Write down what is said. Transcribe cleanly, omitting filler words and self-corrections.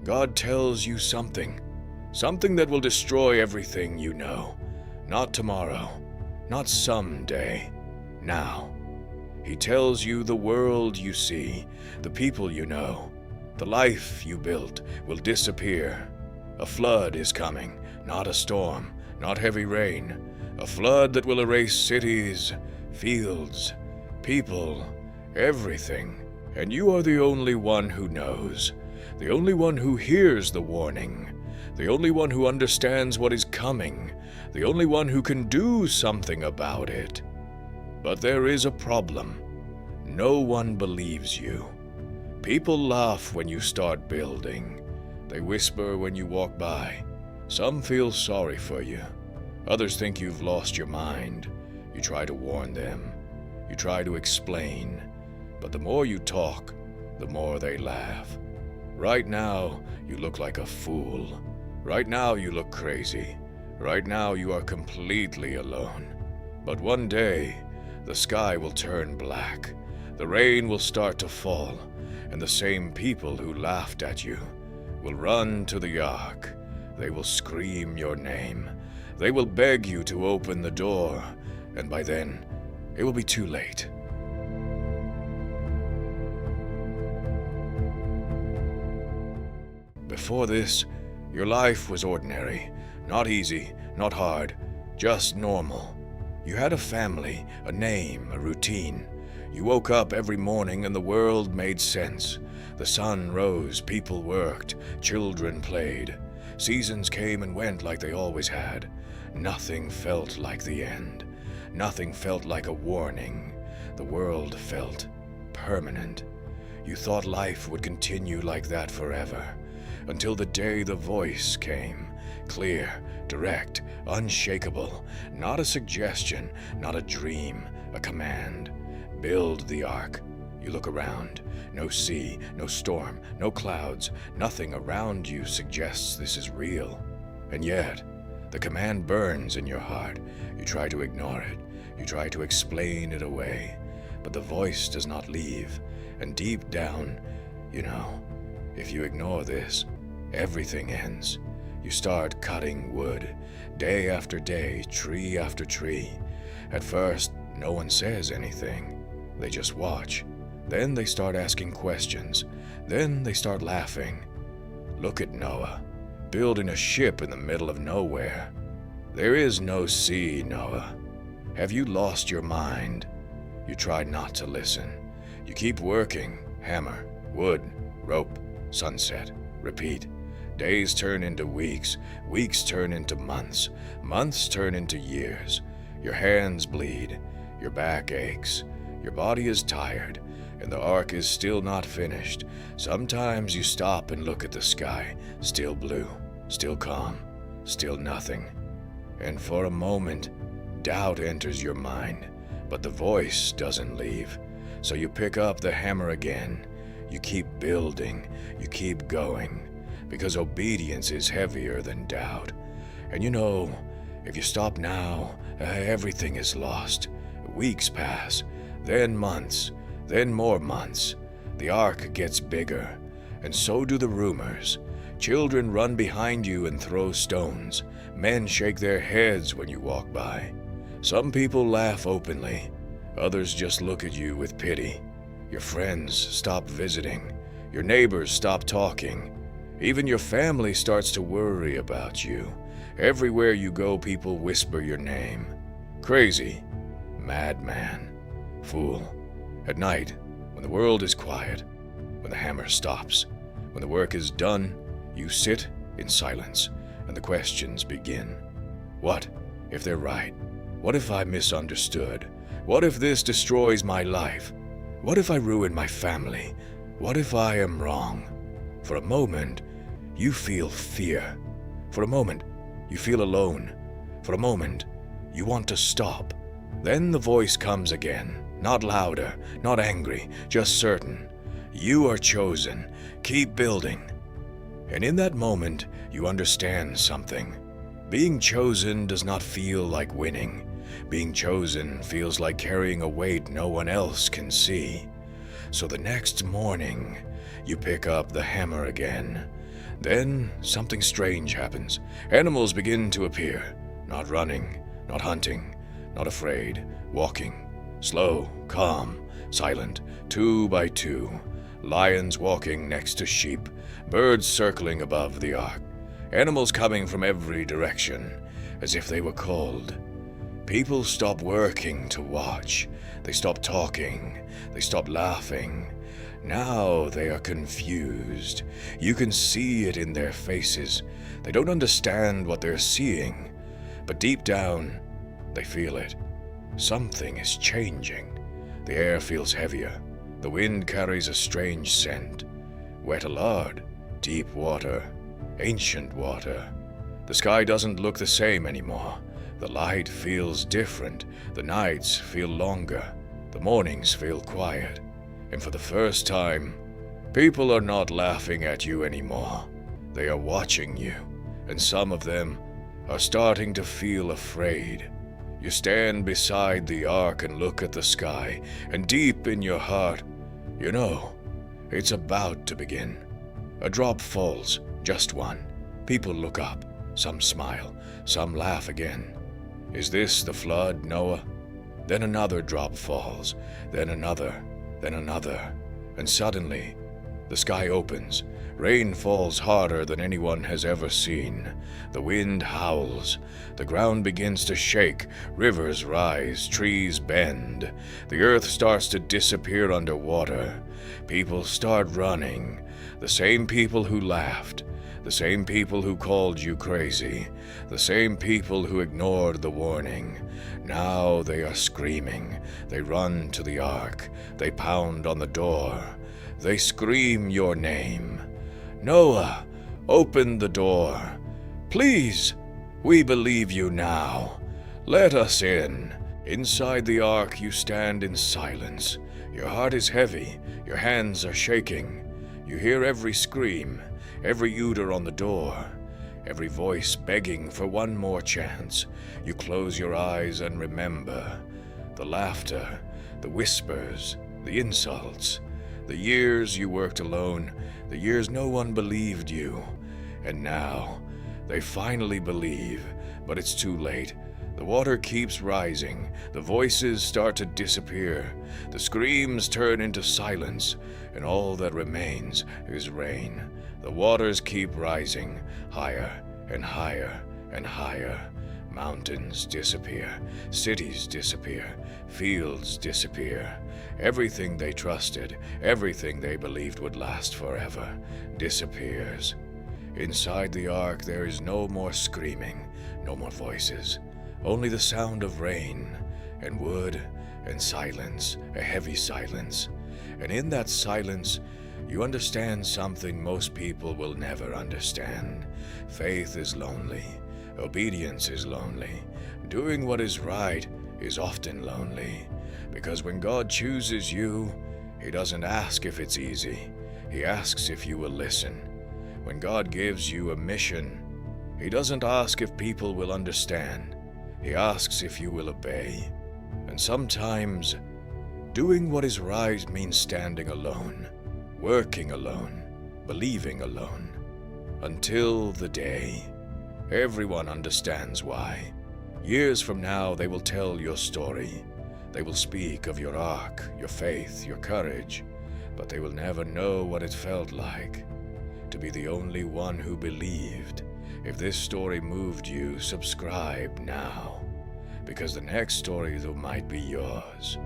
God tells you something. Something that will destroy everything you know. Not tomorrow. Not someday. Now. He tells you the world you see, the people you know, the life you built will disappear. A flood is coming, not a storm, not heavy rain. A flood that will erase cities, fields, people, everything. And you are the only one who knows, the only one who hears the warning, the only one who understands what is coming, the only one who can do something about it. But there is a problem. No one believes you. People laugh when you start building. They whisper when you walk by. Some feel sorry for you. Others think you've lost your mind. You try to warn them. You try to explain. But the more you talk, the more they laugh. Right now, you look like a fool. Right now, you look crazy. Right now, you are completely alone. But one day, the sky will turn black. The rain will start to fall, and the same people who laughed at you will run to the ark. They will scream your name. They will beg you to open the door, and by then, it will be too late. Before this, your life was ordinary, not easy, not hard, just normal. You had a family, a name, a routine. You woke up every morning and the world made sense. The sun rose, people worked, children played. Seasons came and went like they always had. Nothing felt like the end. Nothing felt like a warning. The world felt permanent. You thought life would continue like that forever, until the day the voice came, clear, direct, unshakable, not a suggestion, not a dream, a command. Build the ark. You look around. No sea, no storm, no clouds. Nothing around you suggests this is real. And yet, the command burns in your heart. You try to ignore it. You try to explain it away. But the voice does not leave. And deep down, you know, if you ignore this, everything ends. You start cutting wood, day after day, tree after tree. At first, no one says anything. They just watch. Then they start asking questions. Then they start laughing. Look at Noah, building a ship in the middle of nowhere. There is no sea, Noah. Have you lost your mind? You try not to listen. You keep working. Hammer, wood, rope, sunset, repeat. Days turn into weeks. Weeks turn into months. Months turn into years. Your hands bleed. Your back aches. Your body is tired, and the ark is still not finished. Sometimes you stop and look at the sky, still blue, still calm, still nothing. And for a moment, doubt enters your mind, but the voice doesn't leave. So you pick up the hammer again. You keep building, you keep going, because obedience is heavier than doubt. And you know, if you stop now, everything is lost. Weeks pass. Then months, then more months. The ark gets bigger, and so do the rumors. Children run behind you and throw stones. Men shake their heads when you walk by. Some people laugh openly. Others just look at you with pity. Your friends stop visiting. Your neighbors stop talking. Even your family starts to worry about you. Everywhere you go, people whisper your name. Crazy, madman, fool. At night, when the world is quiet, when the hammer stops, when the work is done, you sit in silence, and the questions begin. What if they're right? What if I misunderstood? What if this destroys my life? What if I ruin my family? What if I am wrong? For a moment, you feel fear. For a moment, you feel alone. For a moment, you want to stop. Then the voice comes again. Not louder, not angry, just certain. You are chosen. Keep building. And in that moment, you understand something. Being chosen does not feel like winning. Being chosen feels like carrying a weight no one else can see. So the next morning, you pick up the hammer again. Then something strange happens. Animals begin to appear, not running, not hunting, not afraid, walking, slow, calm, silent, 2 by 2. Lions walking next to sheep, birds circling above the ark, animals coming from every direction, as if they were called. People stop working to watch. They stop talking. They stop laughing. Now they are confused. You can see it in their faces. They don't understand what they're seeing, but deep down, they feel it. Something is changing. The air feels heavier. The wind carries a strange scent. Wet lard, deep water, ancient water. The sky doesn't look the same anymore. The light feels different. The nights feel longer. The mornings feel quiet. And for the first time, people are not laughing at you anymore. They are watching you, and some of them are starting to feel afraid. You stand beside the ark and look at the sky, and deep in your heart, you know, it's about to begin. A drop falls, just one. People look up. Some smile, some laugh again. Is this the flood, Noah? Then another drop falls, then another, and suddenly the sky opens. Rain falls harder than anyone has ever seen. The wind howls. The ground begins to shake. Rivers rise. Trees bend. The earth starts to disappear underwater. People start running. The same people who laughed. The same people who called you crazy. The same people who ignored the warning. Now they are screaming. They run to the ark. They pound on the door. They scream your name. Noah, open the door. Please, we believe you now. Let us in. Inside the ark you stand in silence. Your heart is heavy. Your hands are shaking. You hear every scream, every odor on the door, every voice begging for one more chance. You close your eyes and remember the laughter, the whispers, the insults, the years you worked alone, the years no one believed you. And now, they finally believe, but it's too late. The water keeps rising, the voices start to disappear, the screams turn into silence, and all that remains is rain. The waters keep rising, higher and higher and higher. Mountains disappear, cities disappear, fields disappear. Everything they trusted, everything they believed would last forever, disappears. Inside the ark there is no more screaming, no more voices, only the sound of rain and wood and silence, a heavy silence. And in that silence, you understand something most people will never understand. Faith is lonely. Obedience is lonely. Doing what is right is often lonely. Because when God chooses you, He doesn't ask if it's easy. He asks if you will listen. When God gives you a mission, He doesn't ask if people will understand. He asks if you will obey. And sometimes, doing what is right means standing alone, working alone, believing alone. Until the day everyone understands why. Years from now, they will tell your story. They will speak of your ark, your faith, your courage, but they will never know what it felt like to be the only one who believed. If this story moved you, subscribe now, because the next story might be yours.